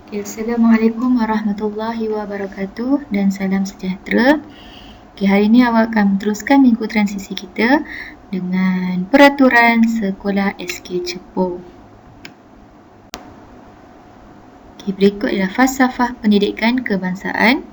Assalamualaikum warahmatullahi wabarakatuh dan salam sejahtera. Hari ini awak akan meneruskan minggu transisi kita dengan peraturan sekolah SK Cepu. Berikut adalah falsafah pendidikan kebangsaan.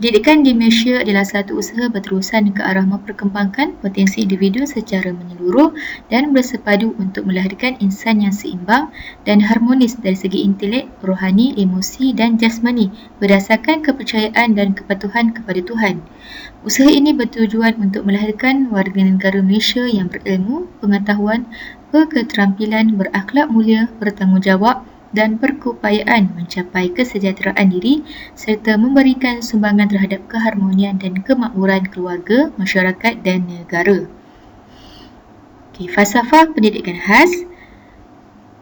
Pendidikan di Malaysia adalah satu usaha berterusan ke arah memperkembangkan potensi individu secara menyeluruh dan bersepadu untuk melahirkan insan yang seimbang dan harmonis dari segi intelek, rohani, emosi dan jasmani berdasarkan kepercayaan dan kepatuhan kepada Tuhan. Usaha ini bertujuan untuk melahirkan warga negara Malaysia yang berilmu, pengetahuan, berketerampilan, berakhlak mulia, bertanggungjawab dan berkeupayaan mencapai kesejahteraan diri serta memberikan sumbangan terhadap keharmonian dan kemakmuran keluarga, masyarakat dan negara. Falsafah pendidikan khas.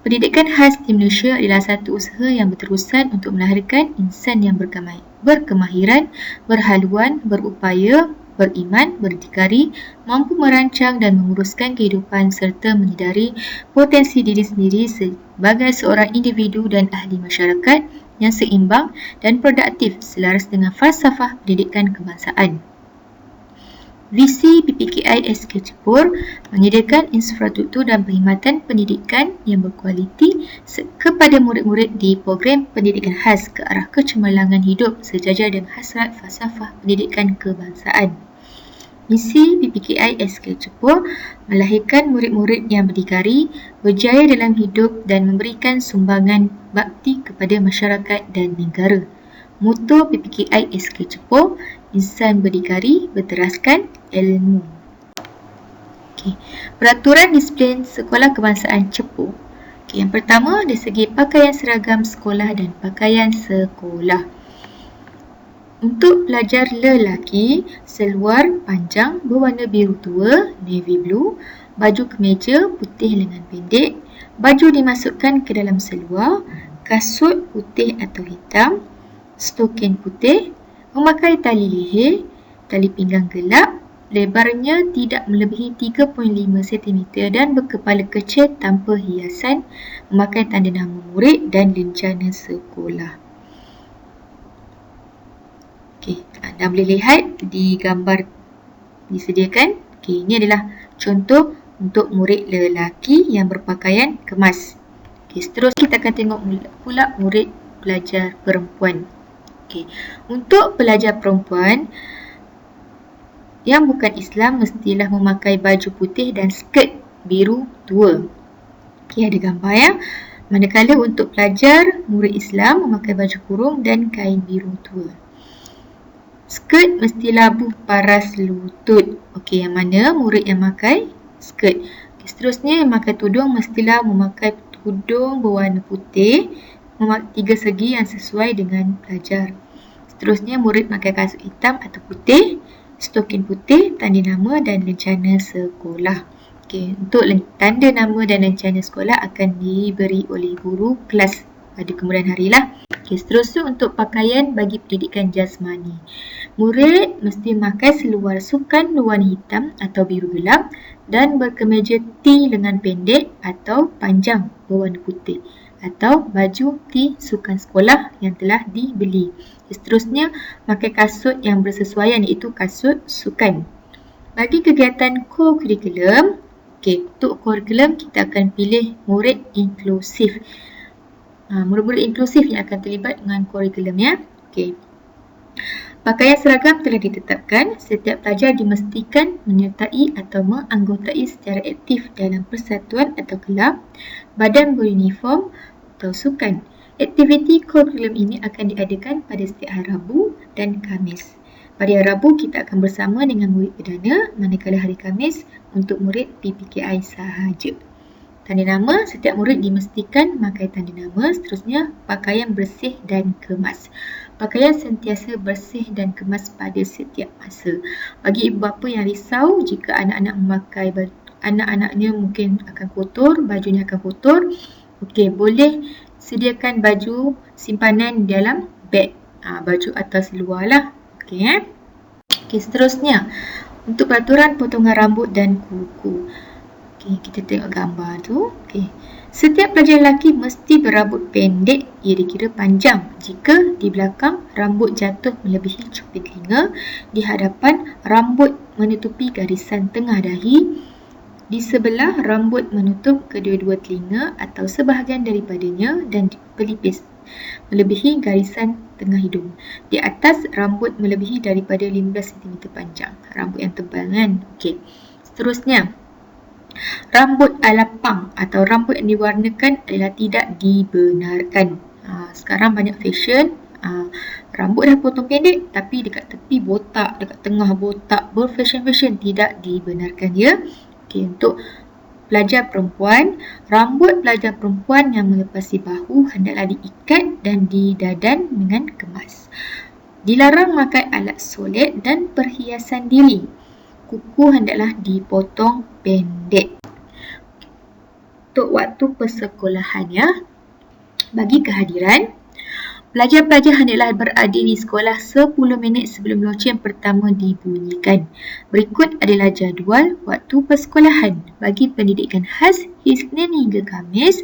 Pendidikan khas di Malaysia adalah satu usaha yang berterusan untuk melahirkan insan yang berkemahiran, berhaluan, berupaya, beriman, berdikari, mampu merancang dan menguruskan kehidupan serta menyedari potensi diri sendiri sebagai seorang individu dan ahli masyarakat yang seimbang dan produktif selaras dengan falsafah pendidikan kebangsaan. Visi PPKI SK Cepu menyediakan infrastruktur dan perkhidmatan pendidikan yang berkualiti kepada murid-murid di program pendidikan khas ke arah kecemerlangan hidup sejajar dengan hasrat falsafah pendidikan kebangsaan. Misi PPKI SK Cepu melahirkan murid-murid yang berdikari, berjaya dalam hidup dan memberikan sumbangan bakti kepada masyarakat dan negara. Moto PPKI SK Cepu, insan berdikari berteraskan ilmu. Peraturan disiplin sekolah kebangsaan Cepu. Yang pertama, dari segi pakaian seragam sekolah dan pakaian sekolah. Untuk pelajar lelaki, seluar panjang berwarna biru tua, navy blue, baju kemeja putih lengan pendek, baju dimasukkan ke dalam seluar, kasut putih atau hitam, stokin putih, memakai tali leher, tali pinggang gelap, lebarnya tidak melebihi 3.5 cm dan berkepala kecil tanpa hiasan, memakai tanda nama murid dan lencana sekolah. Anda boleh lihat di gambar disediakan. Ini adalah contoh untuk murid lelaki yang berpakaian kemas. Seterusnya kita akan tengok pula murid pelajar perempuan. Untuk pelajar perempuan yang bukan Islam mestilah memakai baju putih dan skirt biru tua. Ada gambar ya. Manakala untuk pelajar murid Islam memakai baju kurung dan kain biru tua. Skirt mestilah paras lutut. Yang mana murid yang memakai skirt. Seterusnya yang memakai tudung mestilah memakai tudung berwarna putih, tiga segi yang sesuai dengan pelajar. Seterusnya murid memakai kasut hitam atau putih, stokin putih, tanda nama dan lencana sekolah. Untuk tanda nama dan lencana sekolah akan diberi oleh guru kelas pada kemudian harilah. Seterusnya untuk pakaian bagi pendidikan jasmani. Murid mesti memakai seluar sukan berwarna hitam atau biru gelap dan berkemeja T lengan pendek atau panjang berwarna putih atau baju T sukan sekolah yang telah dibeli. Seterusnya memakai kasut yang bersesuaian iaitu kasut sukan. Bagi kegiatan co-curriculum, untuk kurikulum kita akan pilih murid inklusif. Murid-murid inklusif yang akan terlibat dengan kurikulum ya. Pakaian seragam telah ditetapkan. Setiap pelajar dimestikan menyertai atau menganggotai secara aktif dalam persatuan atau kelab, badan beruniform atau sukan. Aktiviti kurikulum ini akan diadakan pada setiap hari Rabu dan Khamis. Pada hari Rabu kita akan bersama dengan murid perdana, manakala hari Khamis untuk murid PPKI sahaja. Tanda nama, setiap murid dimestikan memakai tanda nama. Seterusnya, pakaian bersih dan kemas. Pakaian sentiasa bersih dan kemas pada setiap masa. Bagi ibu bapa yang risau jika anak-anaknya mungkin akan kotor, bajunya akan kotor, boleh sediakan baju simpanan dalam beg. Baju atas luar lah. Seterusnya, untuk peraturan potongan rambut dan kuku. Kita tengok gambar tu. Setiap pelajar lelaki mesti berambut pendek, ia dikira panjang jika di belakang rambut jatuh melebihi cuping telinga, di hadapan rambut menutupi garisan tengah dahi, di sebelah rambut menutup kedua-dua telinga atau sebahagian daripadanya dan pelipis melebihi garisan tengah hidung. Di atas rambut melebihi daripada 15 cm panjang. Rambut yang tebal kan? Okey. Seterusnya, rambut alapang atau rambut yang diwarnakan adalah tidak dibenarkan. Sekarang banyak fashion, rambut dah potong pendek tapi dekat tepi botak, dekat tengah botak, berfashion-fashion, tidak dibenarkan ya. Okey, untuk pelajar perempuan, rambut pelajar perempuan yang melepasi bahu hendaklah diikat dan didadan dengan kemas. Dilarang memakai alat solek dan perhiasan diri. Kuku hendaklah dipotong pendek. Untuk waktu persekolahan ya, bagi kehadiran, pelajar-pelajar hendaklah berada di sekolah 10 minit sebelum loceng pertama dibunyikan. Berikut adalah jadual waktu persekolahan. Bagi pendidikan khas, Isnin hingga Khamis,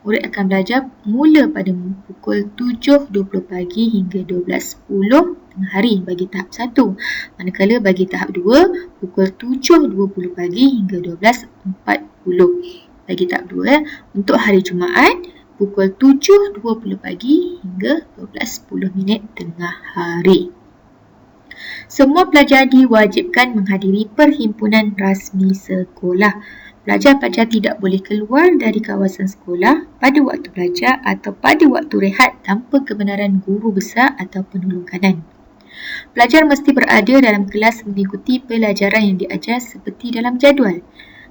murid akan belajar mula pada pukul 7.20 pagi hingga 12.10 tengah hari bagi tahap 1. Manakala bagi tahap 2, pukul 7.20 pagi hingga 12.40 bagi tahap 2. Untuk hari Jumaat, pukul 7.20 pagi hingga 12.10 minit tengah hari. Semua pelajar diwajibkan menghadiri perhimpunan rasmi sekolah. Pelajar-pelajar tidak boleh keluar dari kawasan sekolah pada waktu belajar atau pada waktu rehat tanpa kebenaran guru besar atau penolong kanan. Pelajar mesti berada dalam kelas mengikuti pelajaran yang diajar seperti dalam jadual.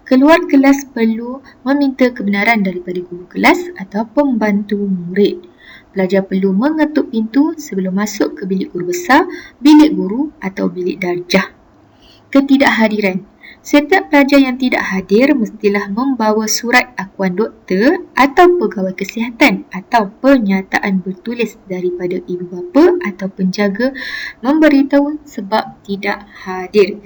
Keluar kelas perlu meminta kebenaran daripada guru kelas atau pembantu murid. Pelajar perlu mengetuk pintu sebelum masuk ke bilik guru besar, bilik guru atau bilik darjah. Ketidakhadiran. Setiap pelajar yang tidak hadir mestilah membawa surat akuan doktor atau pegawai kesihatan atau pernyataan bertulis daripada ibu bapa atau penjaga memberitahu sebab tidak hadir.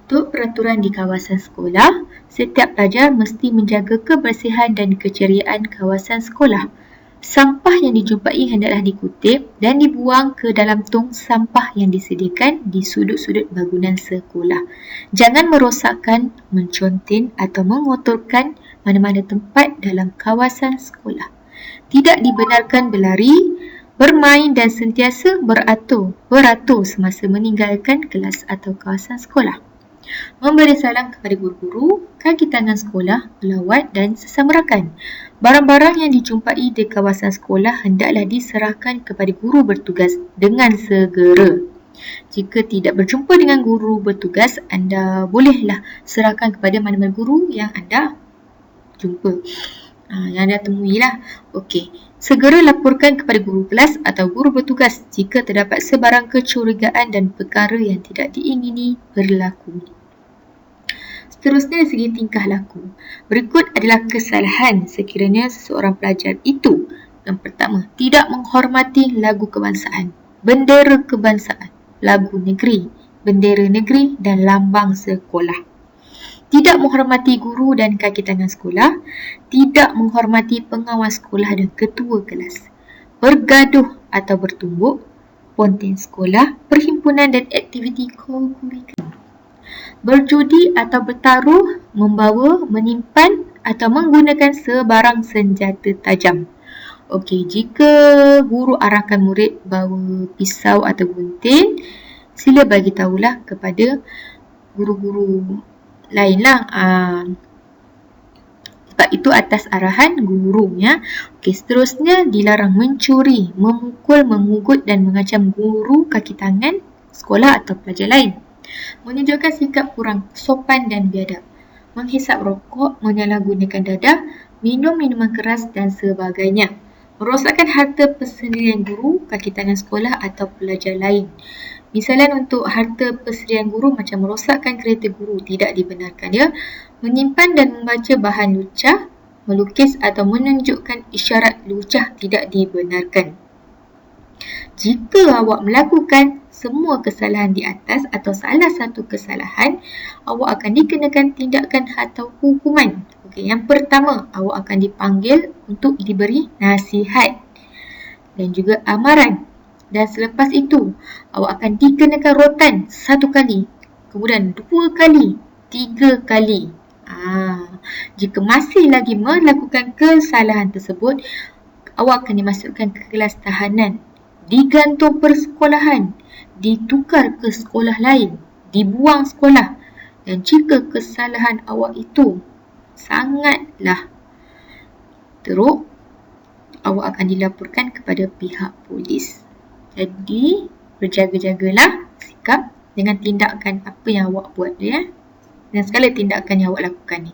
Untuk peraturan di kawasan sekolah, setiap pelajar mesti menjaga kebersihan dan keceriaan kawasan sekolah. Sampah yang dijumpai hendaklah dikutip dan dibuang ke dalam tong sampah yang disediakan di sudut-sudut bangunan sekolah. Jangan merosakkan, mencontin atau mengotorkan mana-mana tempat dalam kawasan sekolah. Tidak dibenarkan berlari, bermain dan sentiasa beratur semasa meninggalkan kelas atau kawasan sekolah. Memberi salam kepada guru-guru, kaki tangan sekolah, pelawat dan sesama rakan. Barang-barang yang dijumpai di kawasan sekolah hendaklah diserahkan kepada guru bertugas dengan segera. Jika tidak berjumpa dengan guru bertugas, anda bolehlah serahkan kepada mana-mana guru yang anda jumpa. Yang anda temui lah. Okey. Segera laporkan kepada guru kelas atau guru bertugas jika terdapat sebarang kecurigaan dan perkara yang tidak diingini berlaku. Seterusnya dari segi tingkah laku. Berikut adalah kesalahan sekiranya seseorang pelajar itu. Yang pertama, tidak menghormati lagu kebangsaan, bendera kebangsaan, lagu negeri, bendera negeri dan lambang sekolah. Tidak menghormati guru dan kaki tangan sekolah, tidak menghormati pengawas sekolah dan ketua kelas, bergaduh atau bertumbuk, ponten sekolah, perhimpunan dan aktiviti co-curricular. Berjudi atau bertaruh, membawa, menyimpan atau menggunakan sebarang senjata tajam. Okey, jika guru arahkan murid bawa pisau atau gunting, sila bagi tahulah kepada guru-guru lainlah. Sebab itu atas arahan guru ya. Okey, seterusnya dilarang mencuri, memukul, mengugut dan mengancam guru, kaki tangan sekolah atau pelajar lain. Menunjukkan sikap kurang sopan dan biadab, menghisap rokok, menyalahgunakan dadah, minum minuman keras dan sebagainya. Merosakkan harta persendirian guru, kaki tangan sekolah atau pelajar lain. Misalan untuk harta persendirian guru macam merosakkan kereta guru tidak dibenarkan ya. Menyimpan dan membaca bahan lucah, melukis atau menunjukkan isyarat lucah tidak dibenarkan. Jika awak melakukan, semua kesalahan di atas atau salah satu kesalahan, awak akan dikenakan tindakan atau hukuman. Okey, yang pertama, awak akan dipanggil untuk diberi nasihat dan juga amaran. Dan selepas itu, awak akan dikenakan rotan 1 kali, kemudian 2 kali, 3 kali. Jika masih lagi melakukan kesalahan tersebut, awak akan dimasukkan ke kelas tahanan, digantung persekolahan, ditukar ke sekolah lain, dibuang sekolah. Dan jika kesalahan awak itu sangatlah teruk, awak akan dilaporkan kepada pihak polis. Jadi, berjaga-jagalah sikap dengan tindakan apa yang awak buat ya. Dan segala tindakan yang awak lakukan ni.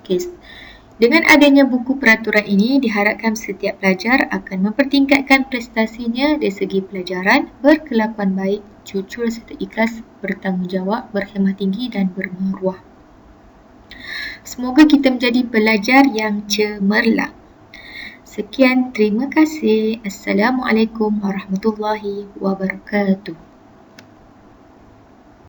Okay. Dengan adanya buku peraturan ini, diharapkan setiap pelajar akan mempertingkatkan prestasinya dari segi pelajaran, berkelakuan baik, jujur serta ikhlas, bertanggungjawab, berhemah tinggi dan bermaruah. Semoga kita menjadi pelajar yang cemerlang. Sekian, terima kasih. Assalamualaikum warahmatullahi wabarakatuh.